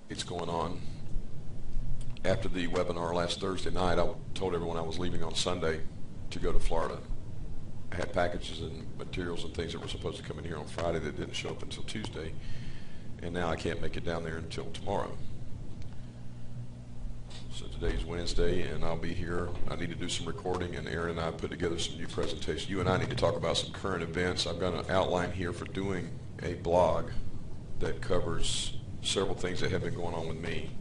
it's going on. After the webinar last Thursday night, I told everyone I was leaving on Sunday to go to Florida. I had packages and materials and things that were supposed to come in here on Friday that didn't show up until Tuesday, and now I can't make it down there until tomorrow. So today's Wednesday, and I'll be here. I need to do some recording, and Aaron and I put together some new presentations. You and I need to talk about some current events. I've got an outline here for doing a blog that covers several things that have been going on with me.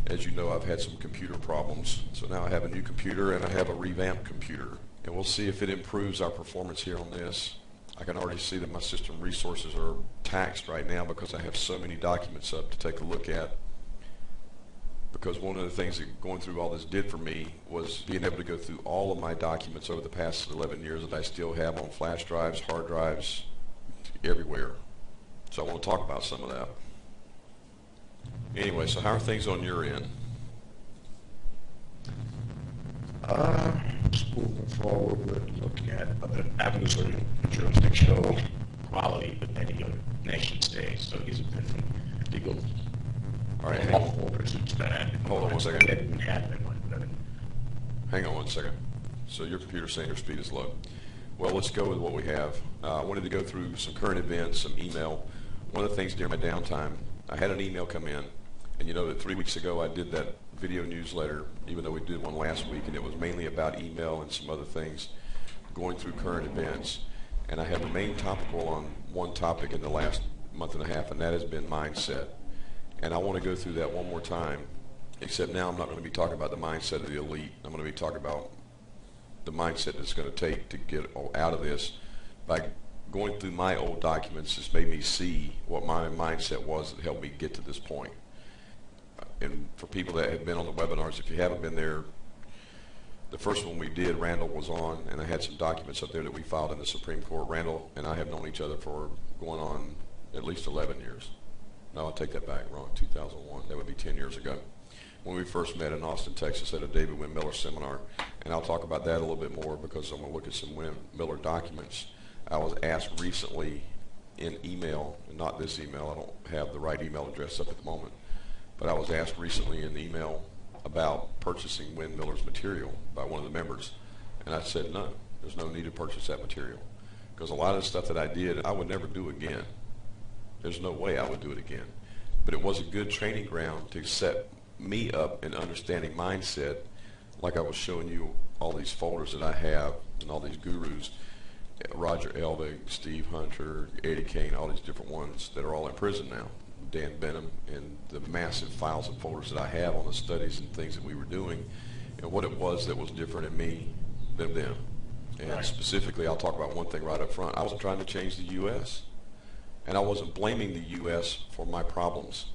As you know, I've had some computer problems, so now I have a new computer and I have a revamped computer, and we'll see if it improves our performance here on this. I can already see that my system resources are taxed right now because I have so many documents up to take a look at. Because one of the things that going through all this did for me was being able to go through all of my documents over the past 11 years that I still have on flash drives, hard drives, everywhere. So I want to talk about some of that. Anyway, so how are things on your end? Moving forward, we're looking at other avenues of jurisdictional quality with many of nation states. So these have been legal. All right, hold on one second. Hang on one second. So your computer's saying your speed is low. Well, let's go with what we have. I wanted to go through some current events, some email. One of the things during my downtime, I had an email come in, and you know that 3 weeks ago I did that video newsletter, even though we did one last week, and it was mainly about email and some other things, going through current events. And I have remained topical on one topic in the last month and a half, and that has been mindset. And I want to go through that one more time, except now I'm not going to be talking about the mindset of the elite. I'm going to be talking about the mindset it's going to take to get out of this. By going through my old documents, it's made me see what my mindset was that helped me get to this point. And for people that have been on the webinars, if you haven't been there, the first one we did, Randall was on, and I had some documents up there that we filed in the Supreme Court. Randall and I have known each other for going on at least 11 years. No, I'll take that back, wrong, 2001. That would be 10 years ago. When we first met in Austin, Texas at a David Wynn Miller seminar. And I'll talk about that a little bit more because I'm going to look at some Wynn Miller documents. I was asked recently in email, and not this email, I don't have the right email address up at the moment, but I was asked recently in email about purchasing Wynn Miller's material by one of the members. And I said, no, there's no need to purchase that material. Because a lot of the stuff that I did, I would never do again. There's no way I would do it again. But it was a good training ground to set me up in understanding mindset, like I was showing you all these folders that I have and all these gurus, Roger Elvig, Steve Hunter, Eddie Kane, all these different ones that are all in prison now, Dan Benham, and the massive files and folders that I have on the studies and things that we were doing and what it was that was different in me than them. And specifically, I'll talk about one thing right up front. I wasn't trying to change the U.S., and I wasn't blaming the U.S. for my problems.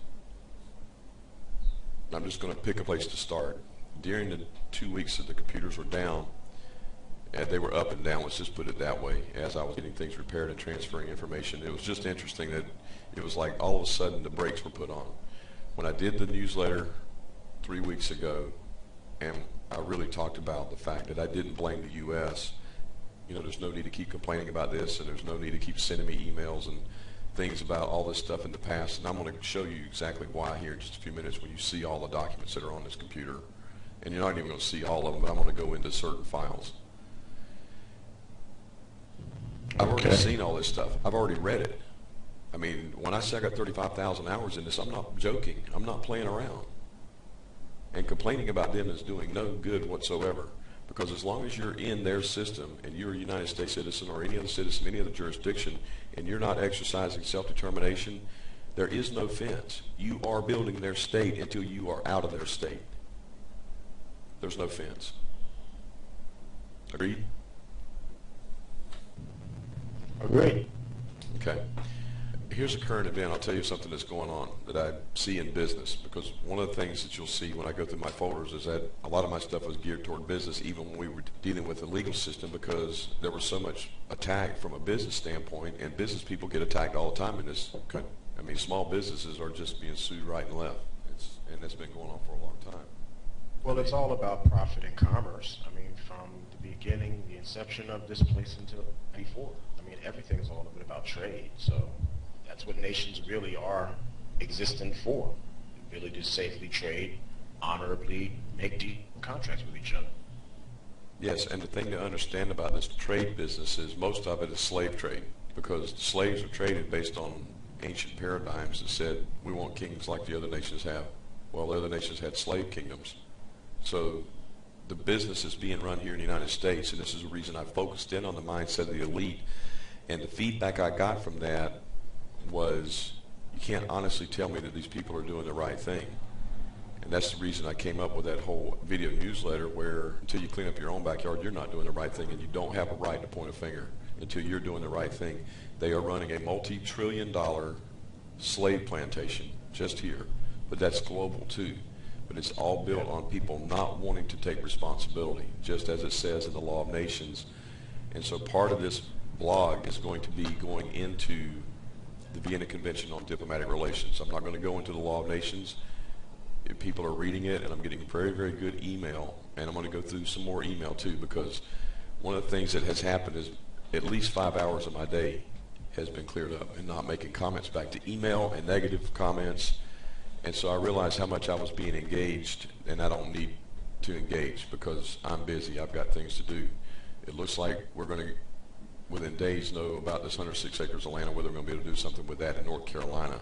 I'm just going to pick a place to start. During the 2 weeks that the computers were down, and they were up and down, let's just put it that way, as I was getting things repaired and transferring information, it was just interesting that it was like all of a sudden the brakes were put on. When I did the newsletter 3 weeks ago, and I really talked about the fact that I didn't blame the U.S., you know, there's no need to keep complaining about this, and there's no need to keep sending me emails and things about all this stuff in the past, and I'm going to show you exactly why here in just a few minutes when you see all the documents that are on this computer. And you're not even going to see all of them, but I'm going to go into certain files. I've already seen all this stuff. I've already read it. I mean, when I say I got 35,000 hours in this, I'm not joking. I'm not playing around. And complaining about them is doing no good whatsoever. Because as long as you're in their system and you're a United States citizen or any other citizen, any other jurisdiction, and you're not exercising self-determination, there is no fence. You are building their state until you are out of their state. There's no fence. Agreed? Agreed. Okay. Here's a current event. I'll tell you something that's going on that I see in business, because one of the things that you'll see when I go through my folders is that a lot of my stuff was geared toward business even when we were dealing with the legal system, because there was so much attack from a business standpoint, and business people get attacked all the time in this country. I mean, small businesses are just being sued right and left, and that's been going on for a long time. Well, it's all about profit and commerce. I mean, from the beginning, the inception of this place until before. I mean, everything is all about trade. So that's what nations really are existing for. ability to safely trade, honorably make deep contracts with each other. Yes, and the thing to understand about this trade business is most of it is slave trade, because the slaves are traded based on ancient paradigms that said we want kings like the other nations have. Well, the other nations had slave kingdoms. So the business is being run here in the United States, and this is the reason I focused in on the mindset of the elite. And the feedback I got from that was, you can't honestly tell me that these people are doing the right thing. And that's the reason I came up with that whole video newsletter, where until you clean up your own backyard, you're not doing the right thing, and you don't have a right to point a finger until you're doing the right thing. They are running a multi-trillion-dollar slave plantation just here, but that's global too. But it's all built on people not wanting to take responsibility, just as it says in the Law of Nations. And so part of this blog is going to be going into the Vienna Convention on Diplomatic Relations. I'm not going to go into the Law of Nations. If people are reading it, and I'm getting very, very good email, and I'm going to go through some more email too, because one of the things that has happened is at least 5 hours of my day has been cleared up, and not making comments back to email and negative comments. And so I realized how much I was being engaged, and I don't need to engage because I'm busy. I've got things to do. It looks like we're going to, within days, know about this 106 acres of land and whether we're going to be able to do something with that in North Carolina.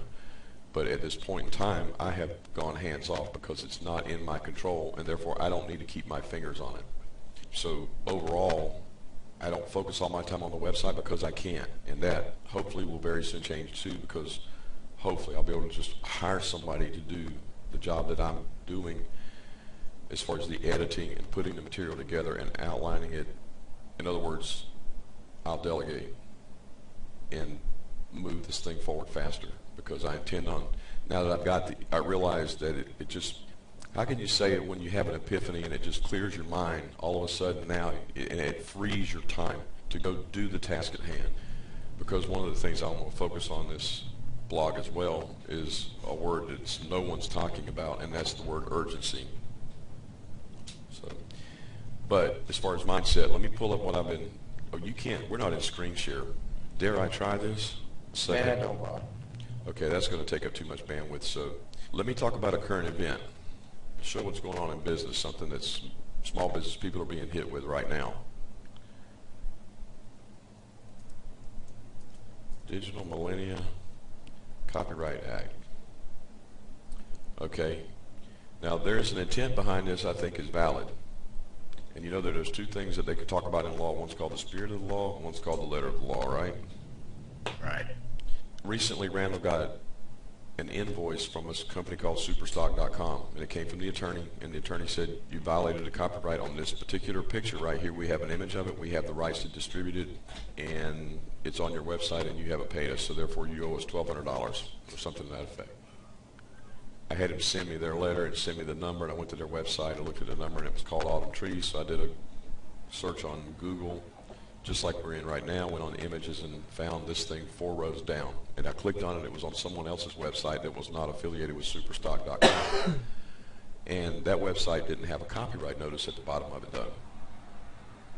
But at this point in time, I have gone hands off because it's not in my control, and therefore I don't need to keep my fingers on it. So overall, I don't focus all my time on the website because I can't, and that hopefully will very soon change too, because hopefully I'll be able to just hire somebody to do the job that I'm doing as far as the editing and putting the material together and outlining it. In other words, I'll delegate and move this thing forward faster, because I intend on, now that I've got I realize that it just, how can you say it when you have an epiphany and it just clears your mind all of a sudden now, and it frees your time to go do the task at hand? Because one of the things I want to focus on this blog as well is a word that no one's talking about, and that's the word urgency. So, but as far as mindset, let me pull up what I've been, oh, you can't, we're not in screen share. Dare I try this? Man, no problem. Okay, that's going to take up too much bandwidth. So let me talk about a current event. Show what's going on in business, something that's small business people are being hit with right now. Digital Millennia Copyright Act. Okay, now there's an intent behind this I think is valid. And you know that there's two things that they could talk about in law. One's called the spirit of the law, and one's called the letter of the law, right? Right. Recently, Randall got an invoice from a company called Superstock.com, and it came from the attorney, and the attorney said, you violated a copyright on this particular picture right here. We have an image of it, we have the rights to distribute it, and it's on your website, and you haven't paid us, so therefore you owe us $1,200 or something to that effect. I had him send me their letter and send me the number, and I went to their website, I looked at the number, and it was called Autumn Trees, so I did a search on Google, just like we're in right now, went on images and found this thing 4 rows down. And I clicked on it, it was on someone else's website that was not affiliated with Superstock.com. And that website didn't have a copyright notice at the bottom of it, though.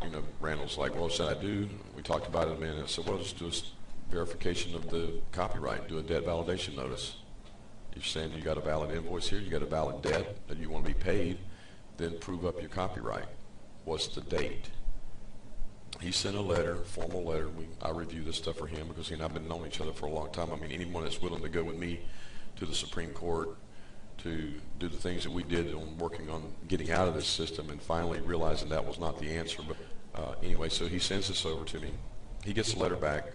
You know, Randall's like, well, what should I do? We talked about it a minute. I said, well, just do a verification of the copyright, do a debt validation notice. You're saying you got a valid invoice here, you got a valid debt that you want to be paid, then prove up your copyright. What's the date? He sent a letter, formal letter. I review this stuff for him because he and I have been knowing each other for a long time. I mean, anyone that's willing to go with me to the Supreme Court to do the things that we did on working on getting out of this system and finally realizing that was not the answer. But anyway, so he sends this over to me. He gets the letter back,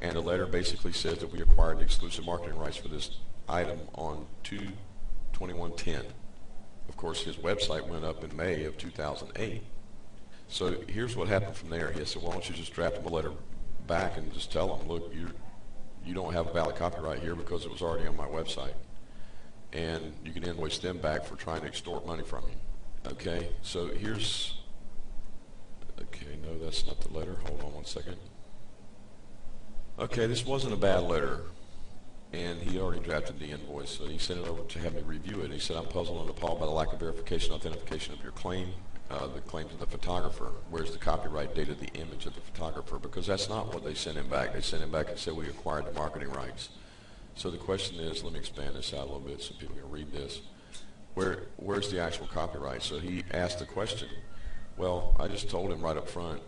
and the letter basically says that we acquired the exclusive marketing rights for this item on 2/21/10. Of course, his website went up in May of 2008. So here's what happened from there. He said, why don't you just draft him a letter back and just tell him, look, you don't have a valid copyright here because it was already on my website. And you can invoice them back for trying to extort money from you. Okay, so here's, okay, no, that's not the letter. Hold on one second. Okay, this wasn't a bad letter. And he already drafted the invoice, so he sent it over to have me review it. He said, I'm puzzled and appalled by the lack of verification, authentication of your claim. The claims of the photographer. Where's the copyright date of the image of the photographer? Because that's not what they sent him back. They sent him back and said we acquired the marketing rights. So the question is, let me expand this out a little bit so people can read this. Where's the actual copyright? So he asked the question. Well, I just told him right up front.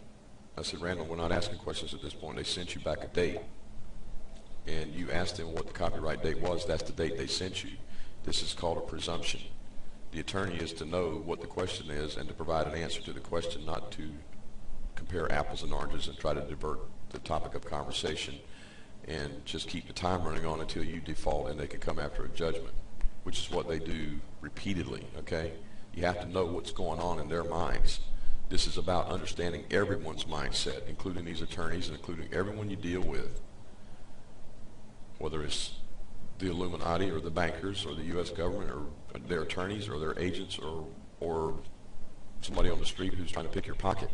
I said, Randall, we're not asking questions at this point. They sent you back a date, and you asked them what the copyright date was. That's the date they sent you. This is called a presumption. The attorney is to know what the question is and to provide an answer to the question, not to compare apples and oranges and try to divert the topic of conversation and just keep the time running on until you default and they can come after a judgment, which is what they do repeatedly, okay? You have to know what's going on in their minds. This is about understanding everyone's mindset, including these attorneys and including everyone you deal with, whether it's the Illuminati or the bankers or the U.S. government or their attorneys or their agents or somebody on the street who's trying to pick your pocket.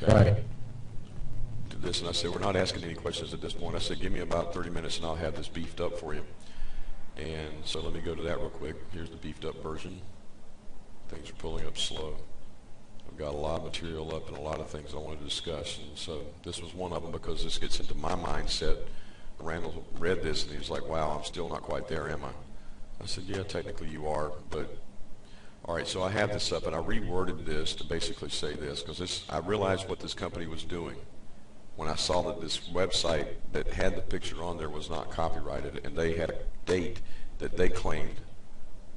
Okay? Right. To this, and I said, we're not asking any questions at this point. I said, give me about 30 minutes and I'll have this beefed up for you. And so let me go to that real quick. Here's the beefed up version. Things are pulling up slow. I've got a lot of material up and a lot of things I wanted to discuss. And so this was one of them because this gets into my mindset. Randall read this and he was like, wow, I'm still not quite there, am I? I said, yeah, technically you are, but all right, so I have this up and I reworded this to basically say this because I realized what this company was doing when I saw that this website that had the picture on there was not copyrighted, and they had a date that they claimed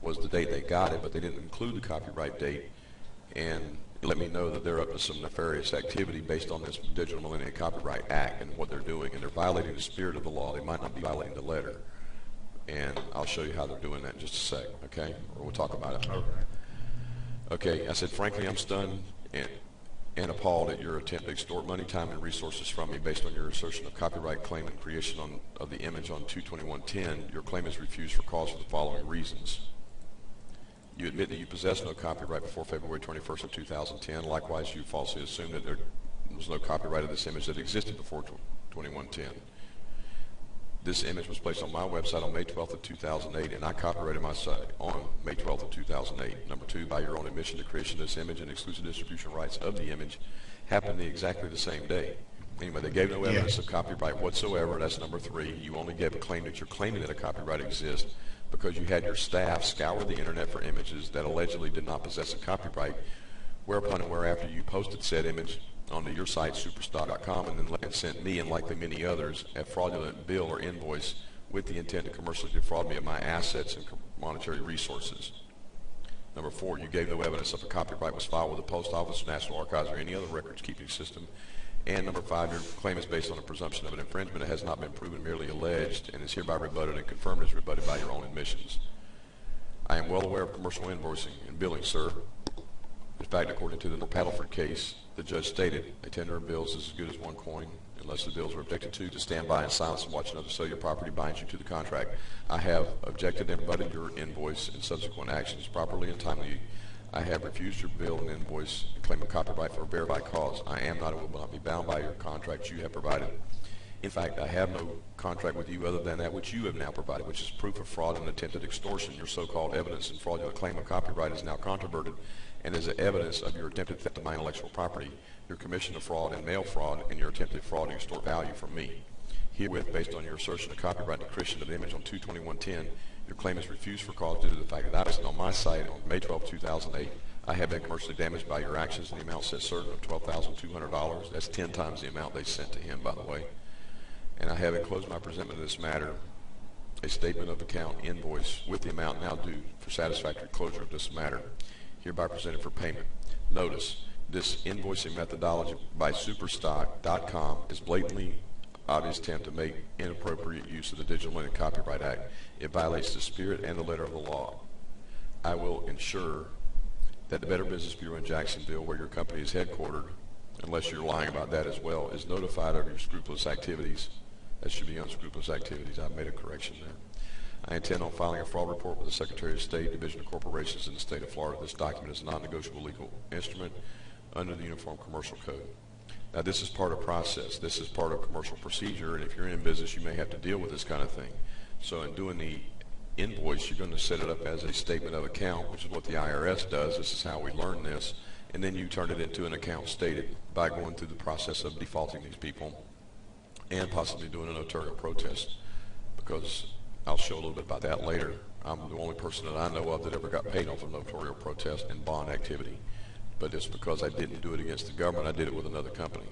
was the date they got it, but they didn't include the copyright date, and it let me know that they're up to some nefarious activity based on this Digital Millennium Copyright Act and what they're doing, and they're violating the spirit of the law. They might not be violating the letter, and I'll show you how they're doing that in just a sec, okay? Or we'll talk about it. Okay, I said, frankly, I'm stunned and appalled at your attempt to extort money, time, and resources from me based on your assertion of copyright claim and creation of the image on 2/21/10. Your claim is refused for cause for the following reasons. You admit that you possess no copyright before February 21st of 2010. Likewise, you falsely assume that there was no copyright of this image that existed before 21/10. This image was placed on my website on May 12th of 2008, and I copyrighted my site on May 12th of 2008. Number two, by your own admission, the creation of this image and exclusive distribution rights of the image happened exactly the same day. Anyway, they gave no evidence of copyright whatsoever. That's number three. You only gave a claim that you're claiming that a copyright exists because you had your staff scour the internet for images that allegedly did not possess a copyright, whereupon and whereafter you posted said image onto your site, superstock.com, and then sent me and likely many others a fraudulent bill or invoice with the intent to commercially defraud me of my assets and monetary resources. Number four, you gave no evidence of a copyright was filed with the Post Office, National Archives, or any other records-keeping system. And number five, your claim is based on a presumption of an infringement. It has not been proven, merely alleged, and is hereby rebutted and confirmed as rebutted by your own admissions. I am well aware of commercial invoicing and billing, sir. In fact, according to the Paddleford case, the judge stated, a tender of bills is as good as one coin, unless the bills are objected to stand by in silence and watch another sell your property binds you to the contract. I have objected and rebutted your invoice and subsequent actions properly and timely. I have refused your bill and invoice and claim a copyright for a verified cause. I am not and will not be bound by your contract you have provided. In fact, I have no contract with you other than that which you have now provided, which is proof of fraud and attempted extortion. Your so-called evidence and fraudulent claim of copyright is now controverted and is evidence of your attempted theft of my intellectual property, your commission of fraud and mail fraud, and your attempted fraud and extort value from me. Herewith, based on your assertion of copyright and creation of the image on 2/21/10, your claim is refused for cause due to the fact that I was on my site on May 12, 2008. I have been commercially damaged by your actions in the amount set certain of $12,200. That's 10 times the amount they sent to him, by the way. And I have enclosed my presentment of this matter, a statement of account invoice with the amount now due for satisfactory closure of this matter, hereby presented for payment. Notice, this invoicing methodology by Superstock.com is blatantly obvious attempt to make inappropriate use of the Digital Millennium Copyright Act. It violates the spirit and the letter of the law. I will ensure that the Better Business Bureau in Jacksonville, where your company is headquartered, unless you're lying about that as well, is notified of your scrupulous activities. That should be unscrupulous activities. I've made a correction there. I intend on filing a fraud report with the Secretary of State, Division of Corporations in the state of Florida. This document is a non-negotiable legal instrument under the Uniform Commercial Code. Now, this is part of process. This is part of commercial procedure, and if you're in business, you may have to deal with this kind of thing. So in doing the invoice, you're going to set it up as a statement of account, which is what the IRS does. This is how we learn this. And then you turn it into an account stated by going through the process of defaulting these people and possibly doing a notarial protest, because I'll show a little bit about that later. I'm the only person that I know of that ever got paid off of notarial protest and bond activity. But it's because I didn't do it against the government, I did it with another company.